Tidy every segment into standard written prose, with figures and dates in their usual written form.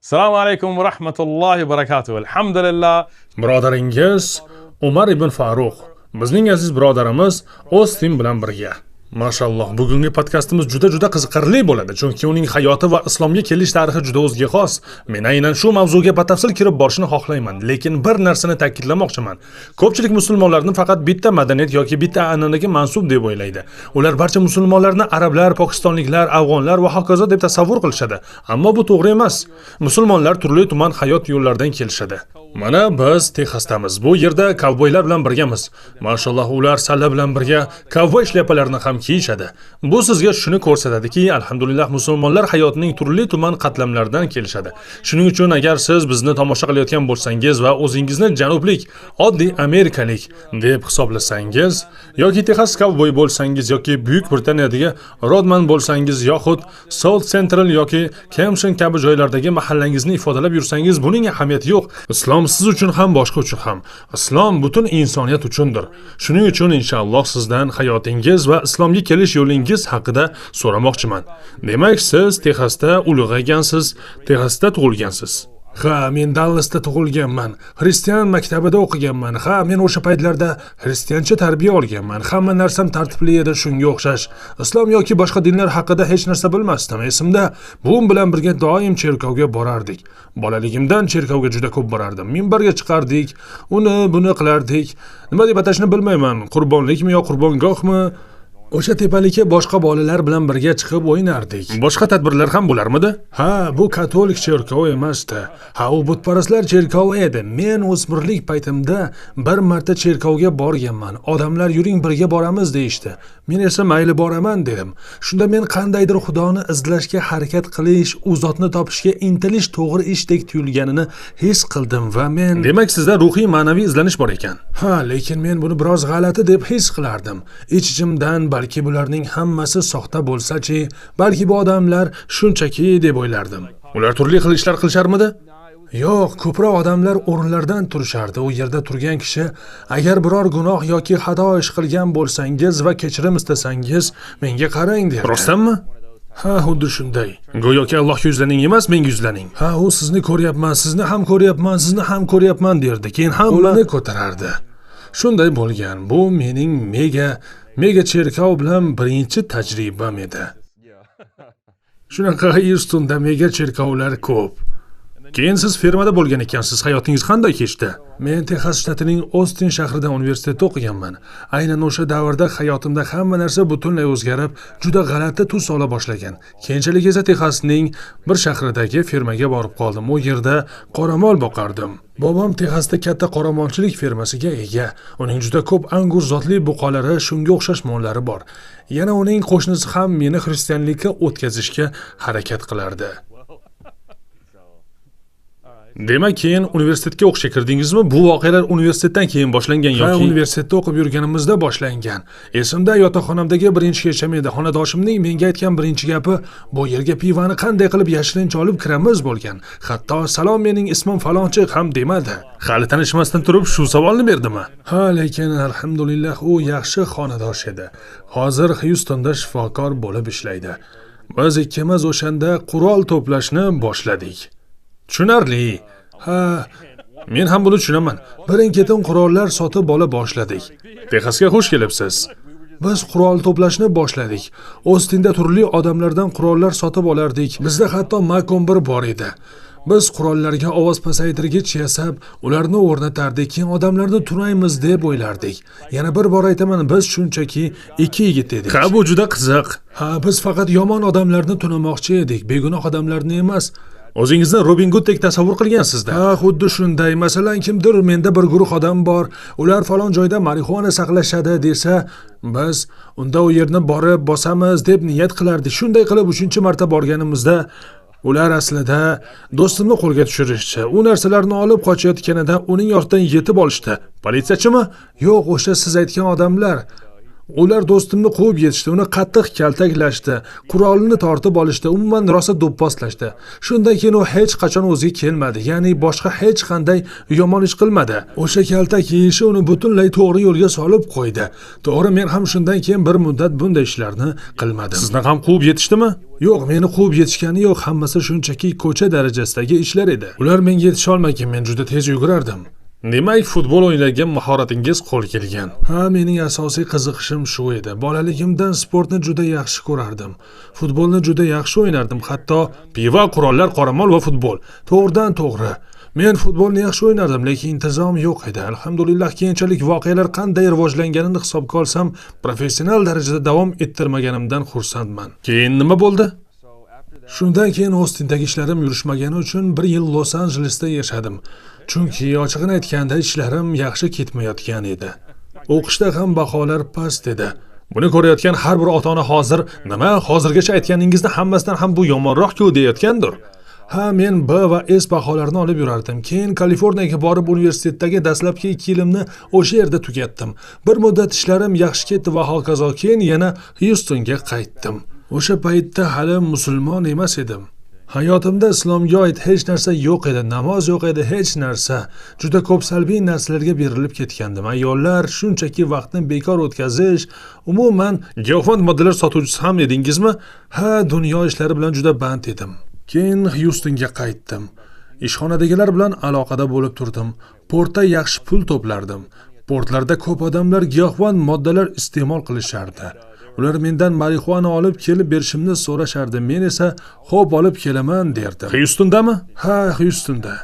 Assalomu alaykum va rahmatullohi va barakatuh. Alhamdulillah. Birodaringiz Umar ibn Faruq, bizning aziz birodarimiz Ostin bilan birga. Mashalloh, bugungi podkastimiz juda qiziqarli bo'ladi, chunki uning hayoti va islomga kelish tarixi juda o'ziga xos. Men aynan shu mavzuga batafsil kirib borishni xohlayman, lekin bir narsani ta'kidlamoqchiman. Ko'pchilik musulmonlarni faqat bitta madaniyat yoki bitta an'anaga mansub deb o'ylaydi. Ular barcha musulmonlarni arablar, pokistonliklar, afg'onlar va hokazo deb tasavvur qilishadi. Ammo bu to'g'ri emas. Musulmonlar turli-tuman hayot yo'llaridan kelishadi. Mana biz Texasdamiz. Bu yerda kovboylar bilan birgamiz. Mashalloh, ular salla bilan birga kovboy shlyapalarini ham kiyishadi. Bu sizga shuni ko'rsatadiki, alhamdulillah musulmonlar hayotining turli-tuman qatlamlaridan kelishadi. Shuning uchun agar siz bizni tomosha qilayotgan bo'lsangiz va o'zingizni janublik, oddiy amerikalik deb hisoblasangiz, yoki Texas kovboy bo'lsangiz, yoki Buyuk Britaniyadagi Rodman bo'lsangiz, yoxud South Central yoki Kempton kabi joylardagi mahallangizni ifodalab yursangiz, buning ahamiyati yo'q. Islom siz uchun ham, boshqa uchun ham. Islom butun insoniyat uchundir. Shuning uchun inshaalloh sizdan hayotingiz va islomga kelish yo'lingiz haqida so'ramoqchiman. Demak, siz Texasda ulg'aygansiz, Texasda tug'ilgansiz. Ha, men Dallasda tug'ilganman. Xristian maktabida o'qiganman. Ha, men o'sha paytlarda xristiancha tarbiya olganman. Hamma narsam tartibli edi, shunga o'xshash. Islom yoki boshqa dinlar haqida hech narsa bilmasdim. Esimda, buvim bilan birga doim cherkovga borardik. Bolaligimdan cherkovga juda ko'p borardim. Minbarga chiqardik, buni qilardik. Nima deb atashni bilmayman. Qurbonlikmi yo qurbongohmi? O'sha tepalikka boshqa bolalar bilan birga chiqib o'ynardik. Boshqa tadbirlar ham bo'larmidi? Ha, bu katolik cherkovi emasdi. Ha, u butparastlar cherkovi edi. Men o'smirlik paytimda bir marta cherkovga borganman. Odamlar yuring birga boramiz deyishdi. Men esa mayli boraman dedim. Shunda men qandaydir Xudoni izlashga harakat qilish, u zotni topishga intilish to'g'ri ishdek tuyulganini his qildim va men demak sizda ruhiy ma'naviy izlanish bor ekan. Ha, lekin men buni biroz g'alati deb his qilardim. Ich-ichimdan balki bularning hammasi soxta bo'lsa-chi, balki bu odamlar shunchaki deb o'ylardim. Ular turli xil ishlar qilisharmidi? Yo'q, ko'proq odamlar o'rinlardan turishardi. U yerda turgan kishi agar biror gunoh yoki xato ish qilgan bo'lsangiz va kechirim istasangiz, menga qarang derdi. Rostdanmi? Ha, xuddi shunday. Go'yoki Allohga yuzlaning emas, menga yuzlaning. Ha, u sizni ko'ryapman, sizni ham ko'ryapman, sizni ham ko'ryapman derdi. Keyin qo'lini ko'tarardi. Shunday bo'lgan. Bu mening mega cherkov bilan birinchi tajribam edi. Shunaqa Houstonda mega cherkovlar ko'p. Keyin siz fermada bo'lgan ekansiz. Hayotingiz qanday kechdi? Men Texas shtatining Ostin shahrida universitetda o'qiganman. Aynan o'sha davrda hayotimda hamma narsa butunlay o'zgarib, juda g'alati tus ola boshlagan. Keyinchalik esa Texasning bir shahridagi fermaga borib qoldim. U yerda qoramol boqardim. Bobom Texasda katta qoramolchilik fermasiga ega. Uning juda ko'p angur zotli buqolari, shunga o'xshash mollari bor. Yana uning qo'shnisi ham meni xristianlikka o'tkazishga harakat qilardi. Demak, keyin universitetga o'qishga kirdingizmi? Bu voqealar universitetdan keyin boshlangan yoki? Ha, universitetda o'qib yurganimizda boshlangan. Esimda yotoqxonamdagi birinchi kecham edi. Xonadoshimning menga aytgan birinchi gapi, bu yerga pivani qanday qilib yashirincha olib kiramiz bo'lgan. Hatto salom, mening ismim falonchi ham demadi. Hali tanishmasdan turib shu savolni berdimi? Ha, lekin alhamdulillah u yaxshi xonadosh edi. Hozir Houstonda shifokor bo'lib ishlaydi. Biz ikkimiz o'shanda qurol to'plashni boshladik. Tushunarli. Ha, men ham buni tushunaman. Birin-ketin qurollar sotib ola boshladik. Texasga xush kelibsiz. Biz qurol to'plashni boshladik. Ostinda turli odamlardan qurollar sotib olardik. Bizda hatto Macon 1 bor edi. Biz qurollarga ovoz pasaytirgich yasab, ularni o'rnatardik, keyin odamlarni tunaymiz deb o'ylardik. Yana bir bor aytaman, biz shunchaki ikki yigit edik. Ha, bu juda qiziq. Ha, biz faqat yomon odamlarni tunamoqchi edik, begunoh odamlarni emas. O'zingizni Robin Hooddek tasavvur qilgansizda. Ha, xuddi shunday. Masalan, kimdir menda bir guruh odam bor, ular falon joyda marixuana saqlashadi desa, biz unda u yerni borib bosamiz deb niyat qilardik. Shunday qilib 3-marta borganimizda ular aslida do'stimni qo'lga tushirishdi. U narsalarni olib qochayotganida uning ortidan yetib olishdi. Politsiyachimi? Yo'q, o'sha siz aytgan odamlar. Ular do'stimni quvib yetishdi, uni qattiq kaltaklashdi, qurolini tortib olishdi, umuman rosa do'pposlashdi. Shundan keyin u hech qachon o'ziga kelmadi, ya'ni boshqa hech qanday yomon ish qilmadi. O'sha kaltak yeyishi uni butunlay to'g'ri yo'lga solib qo'ydi. To'g'ri, men ham shundan keyin bir muddat bunday ishlarni qilmadim. Sizni ham quvib yetishdimi? Yo'q, meni quvib yetishgani yo'q, hammasi shunchaki ko'cha darajasidagi ishlar edi. Ular menga yetisha olmagan, men juda tez yugurardim. Demak, futbol o'ynagan mahoratingiz qo'l kelgan. Ha, mening asosiy qiziqishim shu edi. Bolaligimdan sportni juda yaxshi ko'rardim. Futbolni juda yaxshi o'ynardim, hatto pivo, qurollar, qoramol va futbol. To'g'ridan to'g'ri. Men futbolni yaxshi o'ynardim, lekin intizom yo'q edi. Alhamdulillah, keyinchalik voqealar qanday rivojlanganini hisobga olsam, professional darajada davom ettirmaganimdan xursandman. Keyin nima bo'ldi? Shundan keyin Ostindagi ishlarim yurishmagani uchun 1 yil Los Anjelesda yashadim. Chunki ochiqini aytganda ishlarim yaxshi ketmayotgan edi. O'qishda ham baholar past edi. Buni ko'rayotgan har bir ota-ona hozir nima hozirgacha aytganingizni hammasidan ham bu yomonroq-ku deyotgandir. Ha, men B va S baholarni olib yurardim. Keyin Kaliforniyaga borib universitetdagi dastlabki 2 yilimni o'sha yerda tugatdim. Bir muddat ishlarim yaxshi ketdi va hokazo. Keyin yana Houstonga qaytdim. O'sha paytda hali musulmon emas edim. Hayotimda islomga oid hech narsa yo'q edi, namoz yo'q edi, hech narsa. Juda ko'p salbiy narsalarga berilib ketgandim. Ayollar, shunchaki vaqtni bekor o'tkazish, umuman giyohvand moddalar sotuvchisi ham edingizmi? Ha, dunyo ishlari bilan juda band edim. Keyin Houstonga qaytdim. Ishxonadagilar bilan aloqada bo'lib turdim. Portda yaxshi pul to'plardim. Portlarda ko'p odamlar giyohvand moddalar iste'mol qilishardi. Ular mendan marixuana olib kelib berishimni so'rashardi. Men esa xo'p olib kelaman derdim. Houstondami? Ha, Houstonda.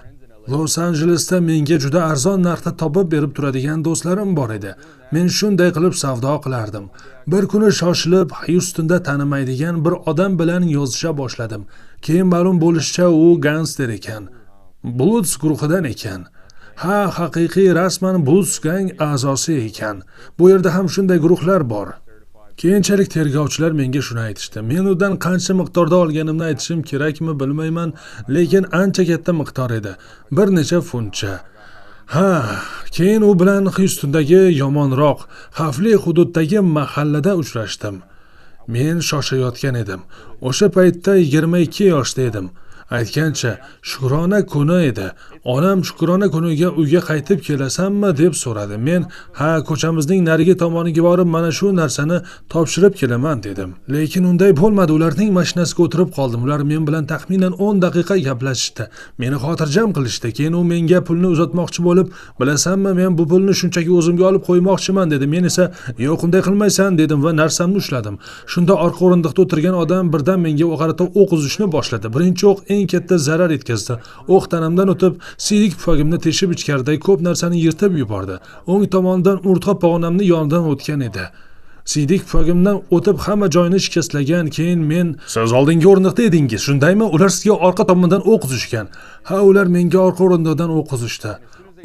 Los Anjelesda menga juda arzon narxda topib berib turadigan do'stlarim bor edi. Men shunday qilib savdo qilardim. Bir kuni shoshilib Houstonda tanimaydigan bir odam bilan yozisha boshladim. Keyin ma'lum bo'lishicha u gangster ekan. Bloods guruhidan ekan. Ha, haqiqiy rasman Bloods gang a'zosi ekan. Bu yerda ham shunday guruhlar bor. Keyinchalik tergovchilar menga shuni aytishdi. Men undan qancha miqdorda olganimni aytishim kerakmi bilmayman, lekin ancha katta miqdor edi. Bir necha funtcha. Ha, keyin u bilan Houstondagi yomonroq, xavfli hududdagi mahallada uchrashdim. Men shoshayotgan edim. O'sha paytda 22 yoshda edim. Aytgancha, Shukrona kuni edi. Onam Shukrona kuniga uyga qaytib kelasanmi deb so'radi. Men, ha, ko'chamizning narigi tomoniga borib mana shu narsani topshirib kelaman dedim. Lekin unday bo'lmadi. Ularning mashinasiga o'tirib qoldim. Ular men bilan taxminan 10 daqiqa gaplashishdi. Meni xotirjam qilishdi. Keyin u menga pulni uzatmoqchi bo'lib, "Bilasanmi, men bu pulni shunchaki o'zimga olib qo'ymoqchiman" dedi. Men esa, "Yo'q, unday qilmaysan" dedim va narsamni ushladim. Shunda orqa o'rindiqda o'tirgan odam birdan menga qarata o'q uzishni boshladi. Birinchi o'q eng katta zarar yetkazdi. O'q tanamdan o'tib, siydik pufagimni teshib ichkariday ko'p narsani yirtib yubordi. O'ng tomondan o'rta pog'onamni yonidan o'tgan edi. Siydik pufagimdan o'tib hamma joyini shikastlagan. Keyin men, "Siz oldingi o'rindiqda edingiz, shundaymi? Ular sizga orqa tomondan o'q uzishgan." Ha, ular menga orqa o'rindiqdan o'q uzishdi.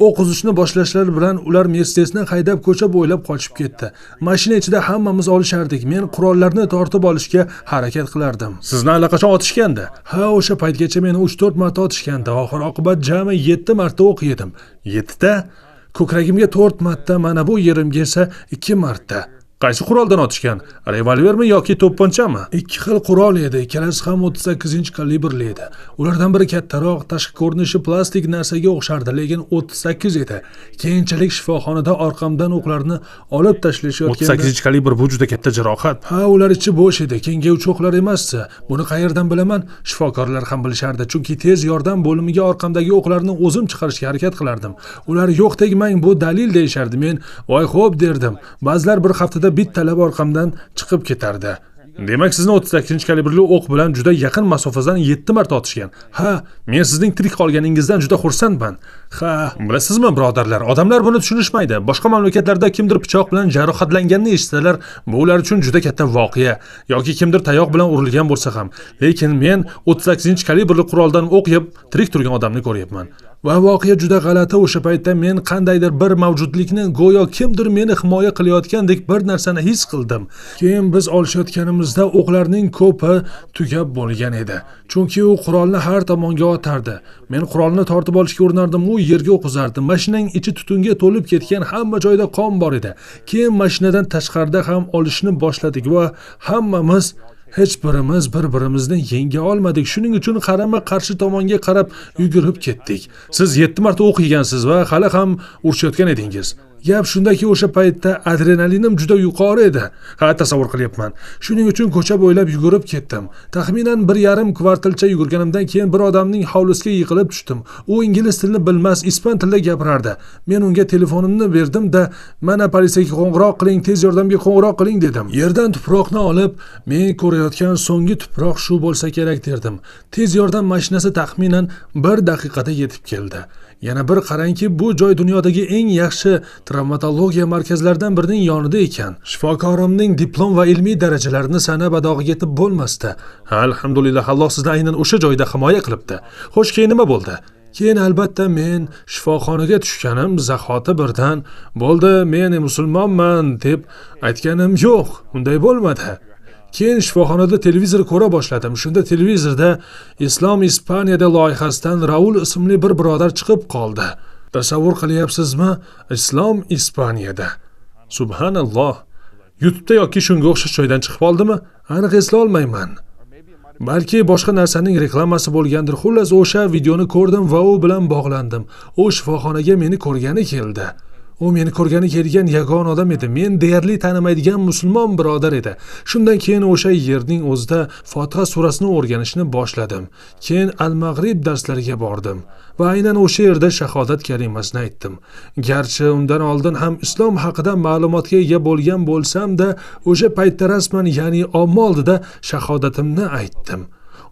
O'q uzishni boshlashlari bilan ular Mercedesni haydab ko'cha bo'ylab qochib ketdi. Mashina ichida hammamiz olishardik. Men qurollarni tortib olishga harakat qilardim. Sizni allaqachon otishgandi? Ha, o'sha paytgacha meni 3-4 marta otishgandi. Oxir oqibat jami 7 marta o'q yedim. 7 ta? Ko'kragimga 4 marta, mana bu yerimga esa 2 marta. Qaysi quroldan otishgan? Revolvermi yoki to'pponchami? Ikki xil qurol edi, ikkalasi ham 38 kalibrli edi. Ulardan biri kattaroq, tashqi ko'rinishi plastik narsaga o'xshardi, lekin 38 edi. Keyinchalik shifoxonada orqamdan o'qlarni olib tashlashayotganda 38 kalibr bu juda katta jarohat. Ha, ular ichi bo'sh edi, kengayuvchi o'qlar emasdi. Buni qayerdan bilaman? Shifokorlar ham bilishardi, chunki tez yordam bo'limiga orqamdagi o'qlarni o'zim chiqarishga harakat qilardim. Ular "Yo'q, tegmang, bu dalil" deyishardi. Men, "Voy, xo'p" derdim. Ba'zilar bir haftada bittalab orqamdan chiqib ketardi. Demak, sizni 38 kalibrli o'q bilan juda yaqin masofadan 7 marta otishgan. Ha, men sizning tirik qolganingizdan juda xursandman. Ha, bilasizmi, birodarlar, odamlar buni tushunishmaydi. Boshqa mamlakatlarda kimdir pichoq bilan jarohatlanganini eshitsalar, bu ular uchun juda katta voqea, yoki kimdir tayoq bilan urilgan bo'lsa ham. Lekin men 38 kalibrli quroldan o'q yeb tirik turgan odamni ko'ryapman. Va voqea juda g'alati. O'sha paytda men qandaydir bir mavjudlikni, go'yo kimdir meni himoya qilayotgandek bir narsani his qildim. Keyin biz olishayotganimizda o'qlarning ko'pi tugab bo'lgan edi. Chunki u qurolni har tomonga otardi. Men qurolni tortib olishga urinardim, u yerga o'qizardi. Mashinaning ichi tutunga to'lib ketgan, hamma joyda qon bor edi. Keyin mashinadan tashqarida ham olishni boshladik va hammamiz hech birimiz bir-birimizni yenga olmadik. Shuning uchun qarama-qarshi tomonga qarab yugurib ketdik. Siz 7 marta o'q yegansiz va hali ham urishayotgan edingiz. Gap shundaki, o'sha paytda adrenalinim juda yuqori edi. Tasavvur qilyapman. Shuning uchun ko'cha bo'ylab yugurib ketdim. Taxminan 1,5 kvartalcha yugurganimdan keyin bir odamning hovlisiga yiqilib tushdim. U ingliz tilini bilmas, ispan tilida gapirardi. Men unga telefonimni berdim-da, "Mana politsiyaga qo'ng'iroq qiling, tez yordamga qo'ng'iroq qiling" dedim. Yerdan tuproqni olib, men ko'rayotgan so'nggi tuproq shu bo'lsa kerak derdim. Tez yordam mashinasi taxminan 1 daqiqada yetib keldi. Yana bir qarangki, bu joy dunyodagi eng yaxshi travmatologiya markazlaridan birining yonida ekan. Shifokorimning diplom va ilmiy darajalarini sanab adog'iga yetib bo'lmasdi. Alhamdulillah, Alloh sizni aynan o'sha joyda himoya qilibdi. Xo'sh, keyin nima bo'ldi? Keyin albatta men shifoxonaga tushganim zahoti birdan "Bo'ldi, men musulmonman" deb aytganim yo'q. Unday bo'lmadi. Keyin shifoxonada televizor ko'ra boshladim. Shunda televizorda Islom Ispaniyada loyihasidan Raul ismli bir birodar chiqib qoldi. Tasavvur qilyapsizmi? Islom Ispaniyada. Subhanalloh. YouTube'da yoki shunga o'xshash joydan chiqib qoldimi? Aniq eslay olmayman. Balki boshqa narsaning reklamasi bo'lgandir. Xullas, o'sha videoni ko'rdim va u bilan bog'landim. U shifoxonaga meni ko'rgani keldi. U meni ko'rgani kelgan yagona odam edi. Men deyarli tanimaydigan musulmon birodar edi. Shundan keyin o'sha yerning o'zida Fotiha surasini o'rganishni boshladim. Keyin al-Mag'rib darslariga bordim va aynan o'sha yerda shahodat kalimasini aytdim. Garchi undan oldin ham islom haqida ma'lumotga ega bo'lgan bo'lsam-da, o'sha paytda rasman, ya'ni omma oldida shahodatimni aytdim.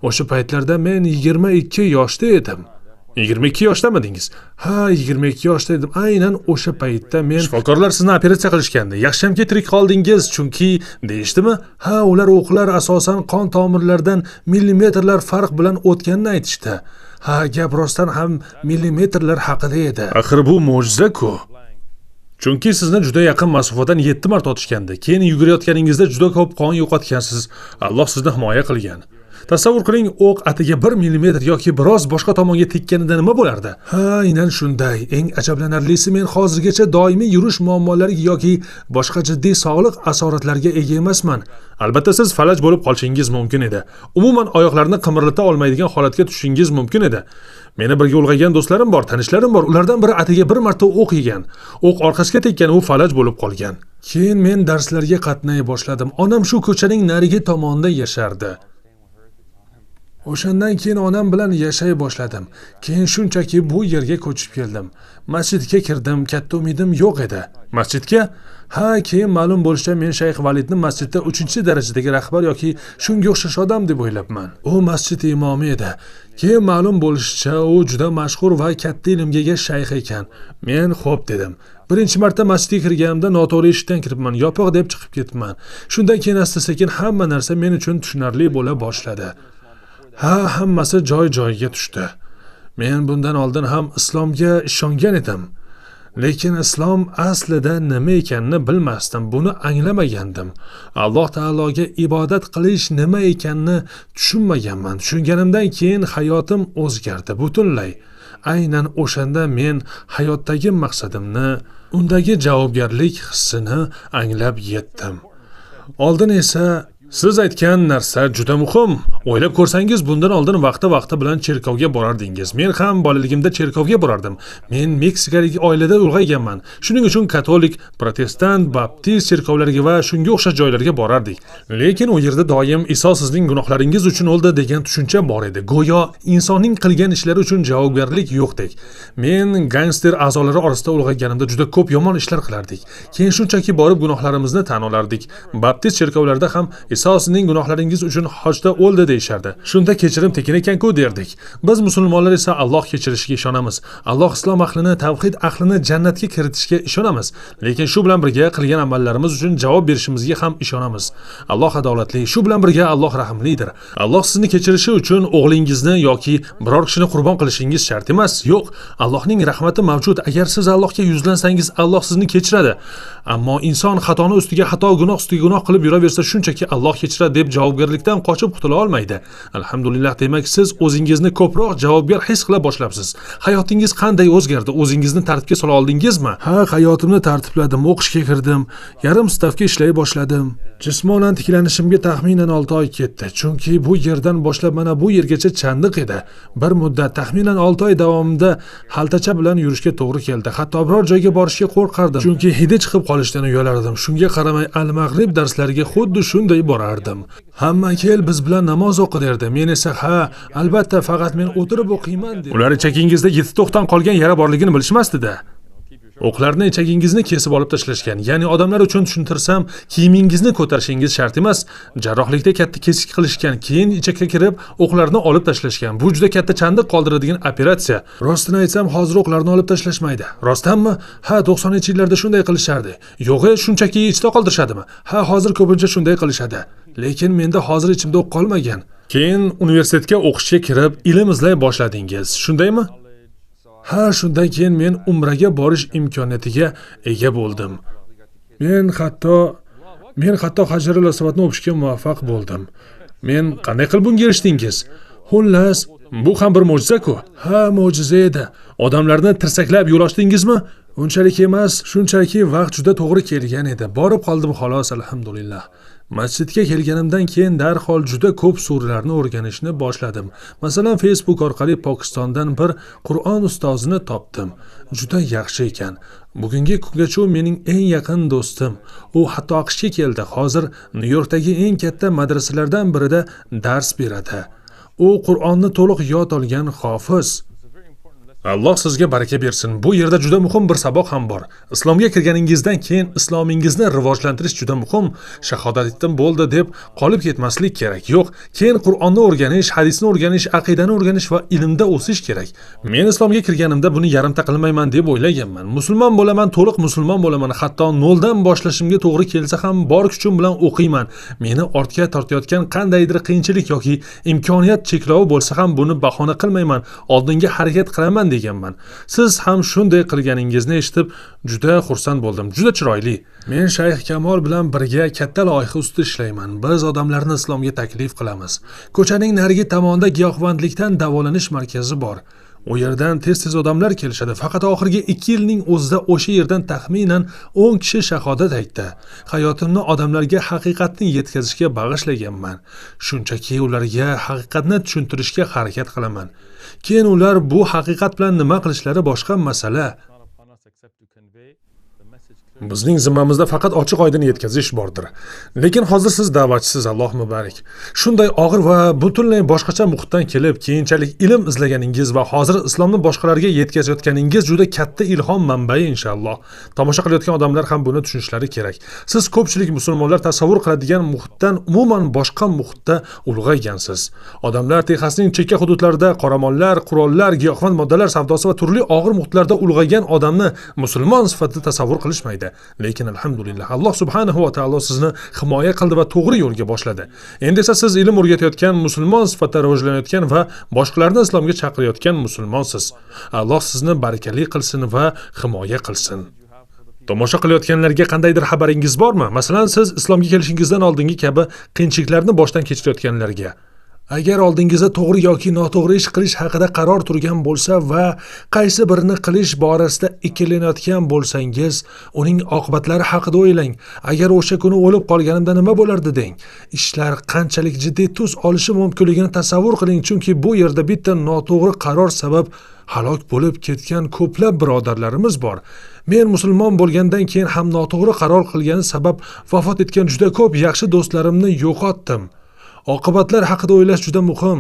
O'sha paytlarda men 22 yoshda edim. 22 yoshdamadingiz? Ha, 22 yoshda edim. Aynan o'sha paytda men shifokorlar sizni operatsiya qilishgandi. Yaxshamki tirik qoldingiz, chunki deyishdimi? Ha, ular o'qlar asosan qon tomirlaridan millimetrlar farq bilan o'tganini aytishdi. Ha, gap rostdan ham millimetrlar haqida edi. Axir bu mo'jiza-ku. Chunki sizni juda yaqin masofadan 7 marta otishgandi. Keyin yugurayotganingizda juda ko'p qon yo'qotgansiz. Alloh sizni himoya qilgan. Tasavvur qiling, o'q atiga 1 millimetr yoki biroz boshqa tomonga tekkanida nima bo'lardi? Ha, aynan shunday. Eng ajablanarlisi, men hozirgacha doimiy yurish muammolariga yoki boshqa jiddiy sog'liq asoratlariga ega emasman. Albatta siz falaj bo'lib qolishingiz mumkin edi. Umuman oyoqlarni qimirlata olmaydigan holatga tushishingiz mumkin edi. Meni birga ulg'aygan do'stlarim bor, tanishlarim bor. Ulardan biri atiga 1 marta o'q yegan. O'q orqasiga tekkan, u falaj bo'lib qolgan. Keyin men darslarga qatnay boshladim. Onam shu ko'chaning narigi tomonida yashardi. O'shandan keyin onam bilan yashay boshladim. Keyin shunchaki bu yerga ko'chib keldim. Masjidga kirdim, katta umidim yo'q edi. Masjidga? Ha, keyin ma'lum bo'lishicha men Shayx Validni masjidda 3-darajadagi rahbar yoki shunga o'xshash odam deb o'ylabman. U masjid imomi edi. Keyin ma'lum bo'lishicha u juda mashhur va katta ilmga ega shayx ekan. Men xo'p dedim. Birinchi marta masjidga kirganimda noto'g'ri eshikdan kiribman, yopiq deb chiqib ketibman. Shundan keyin asta-sekin hamma narsa men uchun tushunarli bo'la boshladi. Ha, hammasi joy-joyiga tushdi. Men bundan oldin ham islomga ishongan edim. Lekin islom aslida nima ekanini bilmasdim, buni anglamagandim. Alloh taologa ibodat qilish nima ekanini tushunmaganman. Tushunganimdan keyin hayotim o'zgardi butunlay. Aynan o'shanda men hayotdagi maqsadimni, undagi javobgarlik hissini anglab yetdim. Oldin esa siz aytgan narsa juda muhim. O'ylab ko'rsangiz, bundan oldin vaqti bilan cherkovga borardingiz. Men ham bolaligimda cherkovga borardim. Men Meksikalik oilada ulg'ayganman. Shuning uchun katolik, protestant, baptist cherkovlariga va shunga o'xshash joylarga borardik. Lekin u yerda doim Iso sizning gunohlaringiz uchun o'ldi degan tushuncha bor edi. Go'yo insonning qilgan ishlari uchun javobgarlik yo'qdek. Men gangster a'zolari orasida ulg'ayganimda juda ko'p yomon ishlar qilardik. Keyin shunchaki borib gunohlarimizni tan olardik. Baptist cherkovlarida ham Iso Iso sizning gunohlaringiz uchun hojda o'ldi deyishardi. Shunda kechirim tekin ekan-ku derdik. Biz musulmonlar esa Alloh kechirishiga ishonamiz. Alloh islom ahlini, tavhid ahlini jannatga kiritishga ishonamiz. Lekin shu bilan birga qilgan amallarimiz uchun javob berishimizga ham ishonamiz. Alloh adolatli, shu bilan birga Alloh rahimlidir. Alloh sizni kechirishi uchun o'g'lingizni yoki biror kishini qurbon qilishingiz shart emas. Yo'q, Allohning rahmati mavjud. Agar siz Allohga yuzlansangiz, Alloh sizni kechiradi. Ammo inson xatoni ustiga xato, gunoh ustiga gunoh qilib yuraversa, shunchaki Alloh kechiradi deb javobgarlikdan qochib qutula olmaydi. Alhamdulillah, demak siz o'zingizni ko'proq javobgar his qila boshlabsiz. Hayotingiz qanday o'zgardi? O'zingizni tartibga sola oldingizmi? Ha, hayotimni tartibladim, o'qishga kirdim, yarim stavka ishlay boshladim. Jismonan tiklanishimga taxminan 6 oy ketdi. Chunki bu yerdan boshlab mana bu yergacha chandiq edi. Bir muddat taxminan 6 oy davomida xaltacha bilan yurishga to'g'ri keldi. Hatto biror joyga borishga qo'rqardim. Chunki hidi chiqib qolishdan uyalardim. Shunga qaramay al-mag'rib darslariga xuddi shunday borardim. Hamma kel biz bilan namoz o'qir edi. Men esa ha, albatta faqat men o'tirib o'qiyman dedi. Ular ichagingizda yetti to'xtan qolgan yara borligini bilishmasdi-da. O'qlarni ichagingizni kesib olib tashlashgan. Ya'ni odamlar uchun tushuntirsam, kiyimingizni ko'tarishingiz shart emas. Jarrohlikda katta kesik qilishgan, keyin ichakka kirib o'qlarni olib tashlashgan. Bu juda katta chandiq qoldiradigan operatsiya. Rostini aytsam, hozir o'qlarni olib tashlashmaydi. Rostdanmi? Ha, 90-yillarda shunday qilishardi. Yo'g'i, shunchaki ichda qoldirishadimi? Ha, hozir ko'pincha shunday qilishadi. Lekin menda hozir ichimda o'q qolmagan. Keyin universitetga o'qishga kirib, ilm izlay boshladingiz. Shundaymi? Ha, shundan keyin men umraga borish imkoniyatiga ega bo'ldim. Men hatto Hajarul Aswadni o'pishga muvaffaq bo'ldim. Men qanday qilib bunga erishdingiz? Xullas, bu ham bir mo'jiza-ku. Ha, mo'jiza edi. Odamlarni tirsaklab yo'l ochdingizmi? Unchalik emas, shunchaki vaqt juda to'g'ri kelgan edi. Borib qoldim xolos, alhamdulillah. Masjidga kelganimdan keyin darhol juda ko'p suralarni o'rganishni boshladim. Masalan, Facebook orqali Pokistondan bir Qur'on ustozini topdim. Juda yaxshi ekan. Bugungi kungacha u mening eng yaqin do'stim. U hatto AQShga keldi. Hozir Nyu-Yorkdagi eng katta madrasalardan birida dars beradi. U Qur'onni to'liq yod olgan hofiz. Alloh sizga baraka bersin. Bu yerda juda muhim bir saboq ham bor. Islomga kirganingizdan keyin islomingizni rivojlantirish juda muhim. Shahodatdan bo'ldi deb qolib ketmaslik kerak. Yo'q, keyin Qur'onni o'rganish, hadisni o'rganish, aqidani o'rganish va ilmda o'sish kerak. Men islomga kirganimda buni yarimta qilmayman deb o'ylaganman. Musulmon bo'laman, to'liq musulmon bo'laman. Hatto noldan boshlashimga to'g'ri kelsa ham bor kuchim bilan o'qiyman. Meni ortga tortayotgan qandaydir qiyinchilik yoki imkoniyat cheklovi bo'lsa ham buni bahona qilmayman. Oldinga harakat qilaman deganman. Siz ham shunday qilganingizni eshitib juda xursand bo'ldim. Juda chiroyli. Men Shayx Kamol bilan birga katta loyiha ustida ishlayman. Biz odamlarni islomga taklif qilamiz. Ko'chaning narigi tomonida giyohvandlikdan davolanish markazi bor. U yerdan tez odamlar kelishadi. Faqat oxirgi 2 yilning o'zida o'sha yerdan taxminan 10 kishi shahodat aytdi. Hayotimni odamlarga haqiqatni yetkazishga bag'ishlaganman. Shunchaki ularga haqiqatni tushuntirishga harakat qilaman. Keyin ular bu haqiqat bilan nima qilishlari boshqa masala. Bizning zimmamizda faqat ochiq oydin yetkazish bordir. Lekin hozir siz da'vatchisiz, Alloh muborak. Shunday og'ir va butunlay boshqacha muhitdan kelib, keyinchalik ilm izlaganingiz va hozir islomni boshqalarga yetkazayotganingiz juda katta ilhom manbai inshaalloh. Tomosha qilayotgan odamlar ham buni tushunishlari kerak. Siz ko'pchilik musulmonlar tasavvur qiladigan muhitdan umuman boshqa muhitda ulg'aygansiz. Odamlar Texasning chekka hududlarida qoramollar, qurollar, giyohvand moddalar savdosi va turli og'ir muhitlarda ulg'aygan odamni musulmon sifatida tasavvur qilishmaydi. Lekin alhamdulillah Alloh subhanahu va taolo sizni himoya qildi va to'g'ri yo'lga boshladi. Endi esa siz ilm o'rgatayotgan musulmon sifatida rivojlanayotgan va boshqalarni islomga chaqirayotgan musulmonsiz. Alloh sizni barakali qilsin va himoya qilsin. Tomosha qilayotganlarga qandaydir xabaringiz bormi? Masalan, siz islomga kelishingizdan oldingi kabi qiyinchiliklarni boshdan kechirayotganlarga. Agar oldingizda to'g'ri yoki noto'g'ri ish qilish haqida qaror turgan bo'lsa va qaysi birini qilish borasida ikkilanayotgan bo'lsangiz, uning oqibatlari haqida o'ylang. Agar o'sha kuni o'lib qolganimda nima bo'lardi deng. Ishlar qanchalik jiddiy tus olishi mumkinligini tasavvur qiling, chunki bu yerda bitta noto'g'ri qaror sabab halok bo'lib ketgan ko'plab birodarlarimiz bor. Men musulmon bo'lgandan keyin ham noto'g'ri qaror qilgani sabab vafot etgan juda ko'p yaxshi do'stlarimni yo'qotdim. Oqibatlar haqida o'ylash juda muhim.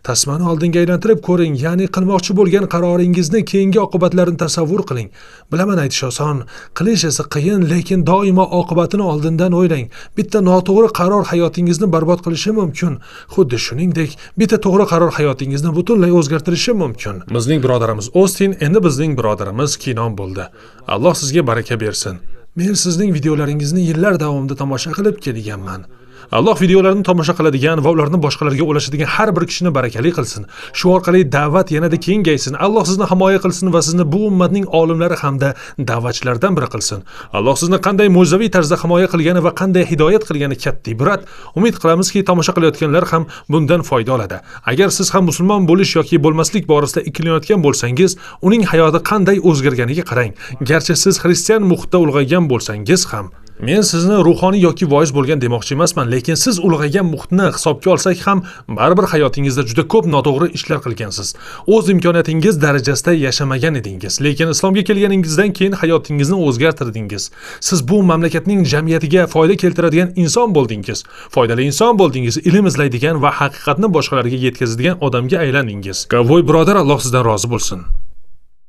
Tasmani oldinga aylantirib ko'ring, ya'ni qilmoqchi bo'lgan qaroringizni keyingi oqibatlarini tasavvur qiling. Bilaman aytish oson, qilish esa qiyin, lekin doimo oqibatini oldindan o'ylang. Bitta noto'g'ri qaror hayotingizni barbod qilishi mumkin. Xuddi shuningdek, bitta to'g'ri qaror hayotingizni butunlay o'zgartirishi mumkin. Bizning birodarimiz Ostin endi bizning birodarimiz Kenon bo'ldi. Alloh sizga baraka bersin. Men sizning videolaringizni yillar davomida tomosha qilib kelganman. Alloh videolarni tomosha qiladigan va ularni boshqalarga ulashadigan har bir kishini barakali qilsin. Shu orqali da'vat yanada kengaysin. Alloh sizni himoya qilsin va sizni bu ummatning olimlari hamda da'vatchilaridan biri qilsin. Alloh sizni qanday mo'jizaviy tarzda himoya qilgani va qanday hidoyat qilgani katta ibrat. Umid qilamizki, tomosha qilayotganlar ham bundan foyda oladi. Agar siz ham musulmon bo'lish yoki bo'lmaslik borasida ikkilanayotgan bo'lsangiz, uning hayoti qanday o'zgarganiga qarang. Garchi siz xristian muhitda ulg'aygan bo'lsangiz ham. Men sizni ruhoniy yoki voiz bo'lgan demoqchi emasman, lekin siz ulg'aygan muhitni hisobga olsak ham, baribir hayotingizda juda ko'p noto'g'ri ishlar qilgansiz. O'z imkoniyatingiz darajasida yashamagan edingiz, lekin islomga kelganingizdan keyin hayotingizni o'zgartirdingiz. Siz bu mamlakatning jamiyatiga foyda keltiradigan inson bo'ldingiz. Foydali inson bo'ldingiz, ilm izlaydigan va haqiqatni boshqalarga yetkazadigan odamga aylandingiz. Voy birodar, Alloh sizdan rozi bo'lsin.